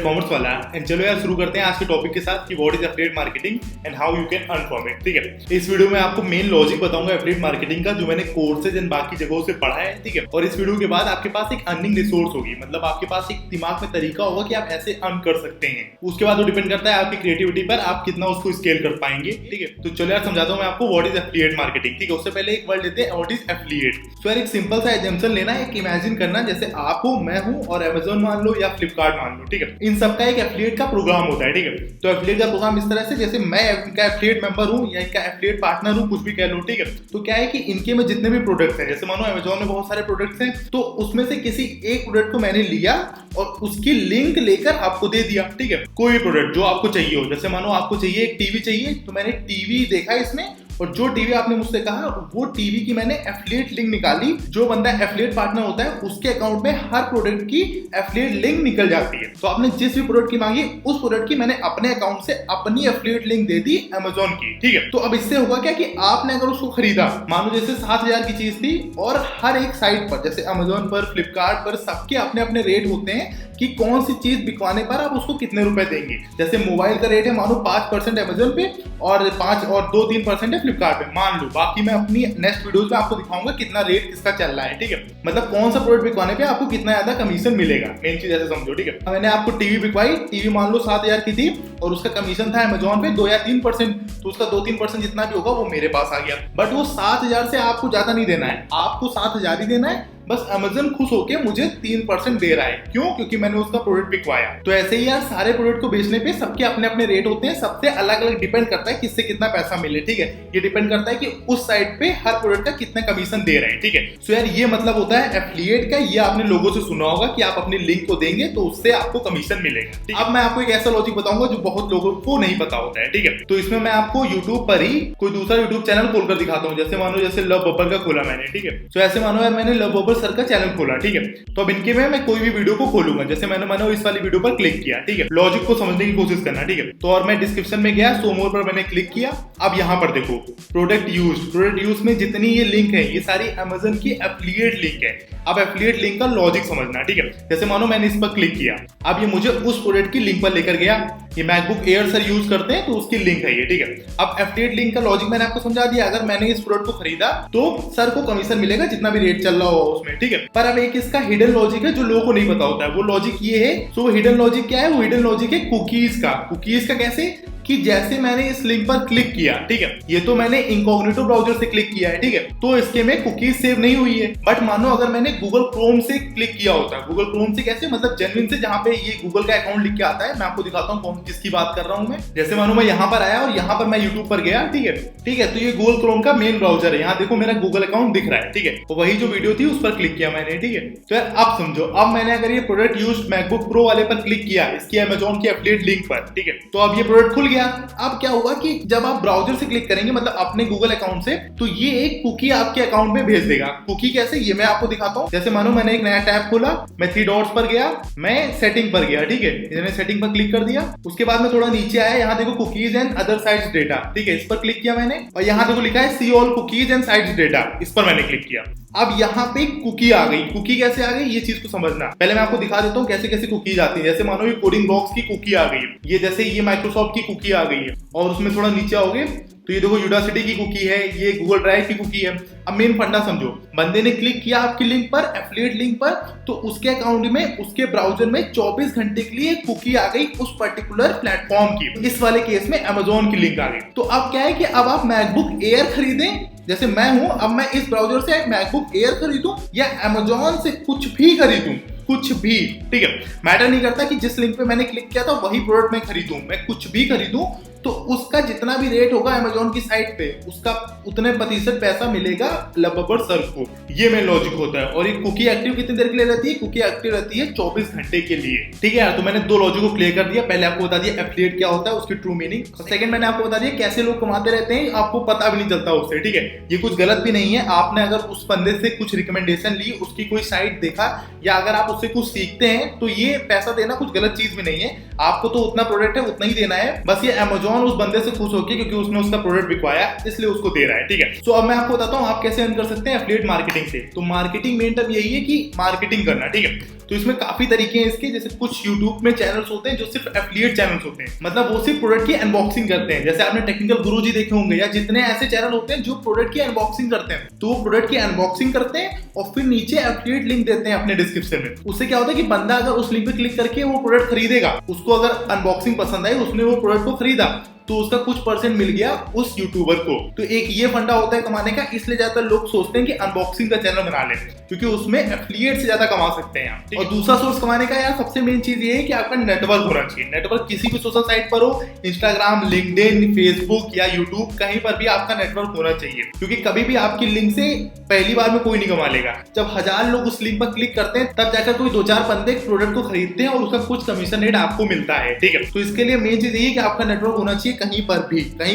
Commerce वाला। And चलो यार शुरू करते हैं आज के टॉपिक के साथ कि what is affiliate marketing and how you can earn from it. ठीक है, इस वीडियो में आपको मेन लॉजिक बताऊंगा एफिलिएट मार्केटिंग का, जो मैंने कोर्सेज एंड बाकी जगहों से पढ़ा है। ठीक है, और इस वीडियो के बाद आपके पास एक अर्निंग रिसोर्स होगी, मतलब आपके पास एक दिमाग में तरीका होगा कि आप ऐसे अर्न कर सकते हैं। उसके बाद वो डिपेंड करता है आपकी क्रिएटिविटी पर, आप कितना उसको स्केल कर पाएंगे। ठीक है, तो चलो यार समझाता हूँ मैं आपको व्हाट इज एफिलिएट मार्केटिंग। ठीक है, उससे पहले एक वर्ड लेते हैं व्हाट इज एफिलिएट। सो यार एक सिंपल सा एग्जांपल लेना है, एक इमेजिन करना जैसे आप हो, मैं हूँ और अमेज़न मान लो या फ्लिपकार्ट मान लो। ठीक है, इन सबका एक एफिलिएट का प्रोग्राम होता है। ठीक है, तो एफिलिएट का प्रोग्राम इस तरह से, जैसे मैं इनका एफिलिएट मेंबर हूँ या इनका एफिलिएट पार्टनर हूँ, कुछ भी कह लो। ठीक है, तो क्या है कि इनके में जितने भी प्रोडक्ट्स हैं, जैसे मानो अमेज़न में बहुत सारे प्रोडक्ट्स हैं, तो उसमें से किसी एक प्रोडक्ट को मैंने लिया और उसकी लिंक लेकर आपको दे दिया। ठीक है, कोई भी प्रोडक्ट जो आपको चाहिए हो, जैसे मानो आपको चाहिए एक टीवी चाहिए, तो मैंने टीवी देखा इसमें और जो टीवी आपने मुझसे कहा वो टीवी की मैंने एफिलिएट लिंक निकाली। जो बंदा एफिलिएट पार्टनर होता है उसके अकाउंट में हर प्रोडक्ट की एफिलिएट लिंक निकल जाती है। तो आपने जिस भी प्रोडक्ट की मांगी उस प्रोडक्ट की मैंने अपने अकाउंट से अपनी एफिलिएट लिंक दे दी अमेज़न की। ठीक है, तो अब इससे होगा क्या कि आपने अगर उसको खरीदा, मानो जैसे 7,000 की चीज थी और हर एक साइट पर जैसे अमेज़न पर, फ्लिपकार्ट पर, सबके अपने अपने रेट होते हैं कि कौन सी चीज बिकवाने पर आप उसको कितने रुपए देंगे। जैसे मोबाइल का रेट है मानो 5% अमेज़न पे और 2-3% है फ्लिपकार्ट पे, मान लो। बाकी मैं अपनी नेक्स्ट वीडियोस में आपको दिखाऊंगा कितना रेट किसका चल रहा है। ठीक है, मतलब कौन सा प्रोडक्ट बिकवाने पे आपको कितना ज्यादा कमीशन मिलेगा, मेन चीज ऐसे समझो। ठीक है, मैंने आपको टीवी बिकवाई, टीवी मान लो 7,000 की थी और उसका कमीशन था अमेज़न पे 2 या 3%, तो उसका 2-3% जितना भी होगा वो मेरे पास आ गया। बट वो 7,000 से आपको ज्यादा नहीं देना है, आपको 7,000 ही देना है। बस अमेज़न खुश होके मुझे 3% दे रहा है, क्यों? क्योंकि मैंने उसका प्रोडक्ट बिकवाया। तो ऐसे ही यार सारे प्रोडक्ट को बेचने पे सबके अपने अपने रेट होते हैं, सबसे अलग अलग डिपेंड करता है किससे कितना पैसा मिले। ठीक है, ये डिपेंड करता है कि उस साइट पे हर प्रोडक्ट का कितना कमीशन दे रहे हैं। ठीक है, सो यार ये मतलब होता है एफिलिएट का। ये आपने लोगों से सुना होगा कि आप अपनी लिंक को देंगे तो उससे आपको कमीशन मिलेगा। अब मैं आपको एक ऐसा लॉजिक बताऊंगा जो बहुत लोगों को नहीं पता होता है। ठीक है, तो इसमें मैं आपको यूट्यूब पर ही कोई दूसरा यूट्यूब चैनल खोलकर दिखाता हूँ। जैसे मानो जैसे लव बब्बर का खोला मैंने। ठीक है, तो ऐसे मानो यार मैंने लव बब्बर सर का चैनल खोला। ठीक है, तो अब इनके में मैं कोई भी वीडियो को खोलूंगा, जैसे मैंने मानो इस वाली वीडियो पर क्लिक किया। ठीक है, लॉजिक को समझने की कोशिश करना। ठीक है, तो और मैं डिस्क्रिप्शन में गया, सो मोर पर मैंने क्लिक किया। अब यहाँ पर देखो प्रोडक्ट यूज में जितनी ये लिंक है ये सारी अमेज़न की एफिलिएट लिंक है। अब एफिलिएट लिंक का लॉजिक समझना। ठीक है, जैसे मानो मैंने इस पर क्लिक किया, अब ये मुझे उस प्रोडक्ट की लिंक पर लेकर गया। ये मैकबुक एयर सर यूज करते हैं तो उसकी लिंक है ये। ठीक है, अब एफिलिएट लिंक का लॉजिक मैंने आपको समझा दिया। अगर मैंने इस प्रोडक्ट को खरीदा तो सर को कमीशन मिलेगा जितना भी रेट चल रहा हो उसमें। ठीक है, पर अब एक इसका हिडन लॉजिक है जो लोगों को नहीं पता होता है। वो लॉजिक ये है, तो वो हिडन लॉजिक क्या है? वो हिडन लॉजिक है कुकीज का। कुकीज का कैसे? कि जैसे मैंने इस लिंक पर क्लिक किया, ठीक है, ये तो मैंने इनकॉग्निटो ब्राउजर से क्लिक किया है। ठीक है, तो इसके में कुकीज सेव नहीं हुई है। बट मानो अगर मैंने गूगल क्रोम से क्लिक किया होता, गूगल क्रोम से कैसे, मतलब जेन्युइन से, जहां पे ये गूगल का अकाउंट लिख के आता है। मैं आपको दिखाता हूँ कौन किसकी बात कर रहा हूँ मैं। जैसे मानो मैं यहाँ पर आया और यहाँ पर मैं यूट्यूब पर गया। ठीक है, ठीक है, तो ये गूगल क्रोम का मेन ब्राउजर है। यहाँ देखो मेरा गूगल अकाउंट दिख रहा है। ठीक है, तो वही जो वीडियो थी उस पर क्लिक किया मैंने। ठीक है, तो यार अब समझो, अब मैंने अगर ये प्रोडक्ट यूज मैकबुक प्रो वाले पर क्लिक किया, इसकी अमेज़न की एफिलिएट लिंक पर। ठीक है, तो अब ये प्रोडक्ट खुल गया। अब क्या होगा कि जब आप ब्राउजर से क्लिक करेंगे, मतलब अपने गूगल अकाउंट से, तो ये एक कुकी आपके अकाउंट में भेज देगा। कुकी कैसे, ये मैं आपको दिखाता हूँ। जैसे मानो मैंने एक नया टैब खोला, मैं 3 डॉट्स पर गया, मैं सेटिंग पर गया। ठीक है, मैंने सेटिंग पर क्लिक कर दिया। उसके बाद में थोड़ा नीचे आया, यहाँ देखो cookies and other sites data. ठीक है, इस पर क्लिक किया मैंने और यहाँ देखो लिखा है see all cookies and sites data, इस पर मैंने क्लिक किया। अब यहाँ पे कुकी आ गई। कुकी कैसे आ गई ये चीज को समझना। पहले मैं आपको दिखा देता हूँ कैसे कैसे कुकीज आती है। जैसे मानो ये कोडिंग बॉक्स की कुकी आ गई, ये जैसे ये माइक्रोसॉफ्ट की कुकी आ गई है, और उसमें थोड़ा नीचे आओगे तो ये देखो यूडासिटी की कुकी है, ये गूगल ड्राइव की कुकी है। अब मेन फंडा समझो, बंदे ने क्लिक किया आपकी लिंक पर, एफिलिएट लिंक पर, तो उसके अकाउंट में, उसके ब्राउजर में 24 घंटे के लिए कुकी आ गई उस पर्टिकुलर प्लेटफॉर्म की। इस वाले केस में अमेज़न की लिंक आ गई। तो अब क्या है कि अब आप मैकबुक एयर खरीदें, जैसे मैं हूं, अब मैं इस ब्राउजर से मैकबुक एयर खरीदूं या अमेज़न से कुछ भी खरीदूं, कुछ भी, ठीक है, मैटर नहीं करता कि जिस लिंक पे मैंने क्लिक किया था वही प्रोडक्ट मैं खरीदूं, मैं कुछ भी खरीदूं, तो उसका जितना भी रेट होगा अमेज़न की साइट पे, उसका उतने प्रतिशत पैसा मिलेगा लवबबर सर को। ये मेन लॉजिक होता है। और ये कुकी एक्टिव कितनी देर के लिए रहती है? कुकी एक्टिव रहती है 24 घंटे के लिए। ठीक है यार, तो मैंने 2 लॉजिक को क्लियर कर दिया। पहले आपको बता दिया एफिलिएट क्या होता है, उसकी ट्रू मीनिंग। सेकंड मैंने आपको बता दिया कैसे लोग कमाते रहते हैं, आपको पता भी नहीं चलता उससे। ठीक है, ये कुछ गलत भी नहीं है। आपने अगर उस बंदे से कुछ रिकमेंडेशन ली, उसकी कोई साइट देखा, या अगर आप उससे कुछ सीखते हैं, तो ये पैसा देना कुछ गलत चीज भी नहीं है। आपको तो उतना प्रोडक्ट है उतना ही देना है। बस ये अमेज़न उस बंदे से खुश होकर, क्योंकि उसने उसका प्रोडक्ट बिकवाया, इसलिए उसको दे रहा है। ठीक है, सो अब मैं आपको बताता हूँ आप कैसे अर्न कर सकते हैं एफिलिएट मार्केटिंग से। तो मार्केटिंग मेन टर्म यही है कि मार्केटिंग करना। ठीक है, तो इसमें काफी तरीके हैं इसके, जैसे कुछ यूट्यूब में चैनल्स होते हैं जो सिर्फ एफिलिएट चैनल्स होते हैं, मतलब वो सिर्फ प्रोडक्ट की अनबॉक्सिंग करते हैं। जैसे आपने टेक्निकल गुरुजी देखे होंगे, या जितने ऐसे चैनल होते हैं जो प्रोडक्ट की अनबॉक्सिंग करते हैं, तो वो प्रोडक्ट की अनबॉक्सिंग करते हैं और फिर नीचे एफिलिएट लिंक देते हैं अपने डिस्क्रिप्शन में। उससे क्या होता है कि बंदा अगर उस लिंक पे क्लिक करके वो प्रोडक्ट खरीदेगा, उसको अगर अनबॉक्सिंग पसंद आई, उसने वो प्रोडक्ट को खरीदा, तो उसका कुछ परसेंट मिल गया उस यूट्यूबर को। तो एक ये फंडा होता है कमाने का, इसलिए ज्यादातर लोग सोचते हैं कि अनबॉक्सिंग का चैनल बना लें, क्योंकि उसमें एफिलिएट से ज्यादा कमा सकते हैं आप। और दूसरा सोर्स कमाने का यार सबसे मेन चीज ये है कि आपका नेटवर्क होना चाहिए। नेटवर्क किसी भी सोशल साइट पर हो, इंस्टाग्राम, लिंक्डइन, फेसबुक या यूट्यूब, कहीं पर भी आपका नेटवर्क होना चाहिए, क्योंकि कभी भी आपकी लिंक से पहली बार में कोई नहीं कमा लेगा। जब 1000 लोग उस लिंक पर क्लिक करते हैं, तब जाकर कोई 2-4 बंदे प्रोडक्ट को खरीदते हैं और उसका कुछ कमीशन रेट आपको मिलता है, ठीक है। तो इसके लिए मेन चीज ये है कि आपका नेटवर्क होना चाहिए, कहीं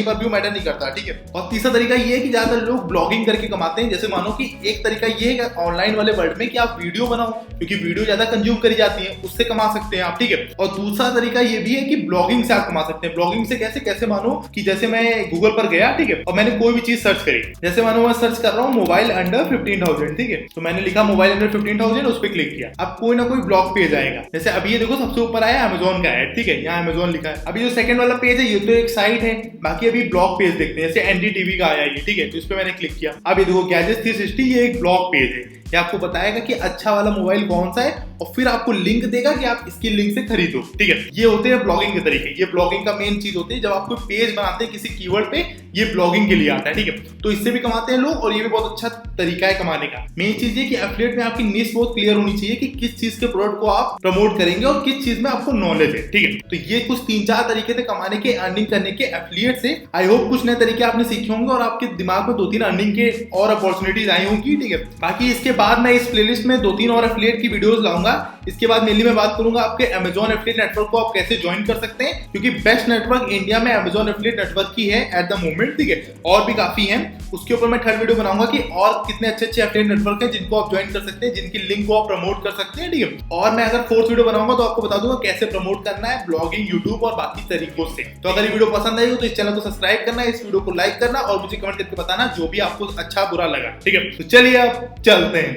पर भी मैटर नहीं करता, ठीक है। और तीसरा तरीका ये है कि ज्यादातर लोग ब्लॉगिंग करके कमाते हैं। जैसे मानो कि एक तरीका ये है ऑनलाइन वाले वर्ल्ड में कि आप वीडियो बनाओ, क्योंकि वीडियो ज्यादा कंज्यूम करी जाती है, उससे कमा सकते हैं आप, ठीक है। और दूसरा तरीका ये भी है कि ब्लॉगिंग से आप कमा सकते हैं। ब्लॉगिंग से कैसे मानो कि जैसे मैं गूगल पर गया, ठीक है, और मैंने कोई भी चीज सर्च करी, जैसे मानो मैं सर्च कर रहा हूँ मोबाइल अंडर 15,000, ठीक है, तो मैंने लिखा मोबाइल अंडर 15,000, उस पर क्लिक किया। अब कोई ना कोई ब्लॉग पेज आएगा। जैसे अभी ये देखो सबसे ऊपर आया अमेजोन का है, ठीक है, यहाँ अमेजोन लिखा है। अभी जो सेकंड वाला पेज है ये तो एक साइट है, बाकी अभी ब्लॉग पेज देखते हैं। जैसे एनडीटीवी का आया ये, ठीक है, तो इस पे मैंने क्लिक किया। अब ये देखो गैजेट्स 360, ये एक ब्लॉग पेज है, ये आपको बताएगा कि अच्छा वाला मोबाइल कौन सा है और फिर आपको लिंक देगा कि आप इसकी लिंक से खरीदो, ठीक है। ये होते हैं ब्लॉगिंग के तरीके। ये ब्लॉगिंग का मेन चीज होती है, जब आप कोई पेज बनाते हैं किसी कीवर्ड पे, ये ब्लॉगिंग के लिए आता है, ठीक है। तो इससे भी कमाते हैं लोग और ये भी बहुत अच्छा तरीका है कमाने का। मेन चीज ये कि एफिलिएट में आपकी निश बहुत क्लियर होनी चाहिए कि किस चीज के प्रोडक्ट को आप प्रमोट करेंगे और किस चीज में आपको नॉलेज है, ठीक है। तो ये कुछ 3-4 तरीके थे कमाने के, अर्निंग करने के एफिलिएट से। आई होप कुछ नए तरीके आपने सीखे होंगे और आपके दिमाग में 2-3 अर्निंग के और अपॉर्चुनिटीज आई होंगी, ठीक है। बाकी इसके बाद मैं इस प्लेलिस्ट में 2-3 और एफिलिएट की वीडियोस लाऊंगा। इसके बाद मेनली मैं बात करूंगा आपके अमेजॉन एफिलिएट नेटवर्क को आप कैसे ज्वाइन कर सकते हैं, क्योंकि बेस्ट नेटवर्क इंडिया में अमेजॉन एफिलिएट नेटवर्क ही है एट द मोमेंट, ठीक है। और भी काफी हैं, उसके ऊपर मैं थर्ड वीडियो बनाऊंगा कि और कितने अच्छे एफिलिएट नेटवर्क हैं जिनको आप ज्वाइन कर सकते हैं, जिनकी लिंक को आप प्रमोट कर सकते हैं, ठीक है। और मैं अगर फोर्थ वीडियो बनाऊंगा तो आपको बता दूंगा कैसे प्रमोट करना है ब्लॉगिंग, यूट्यूब और बाकी तरीकों से। तो अगर ये वीडियो पसंद आई हो तो इस चैनल को सब्सक्राइब करना, इस वीडियो को लाइक करना और मुझे कमेंट करके बताना जो भी आपको अच्छा बुरा लगा, ठीक है। तो चलिए अब चलते हैं।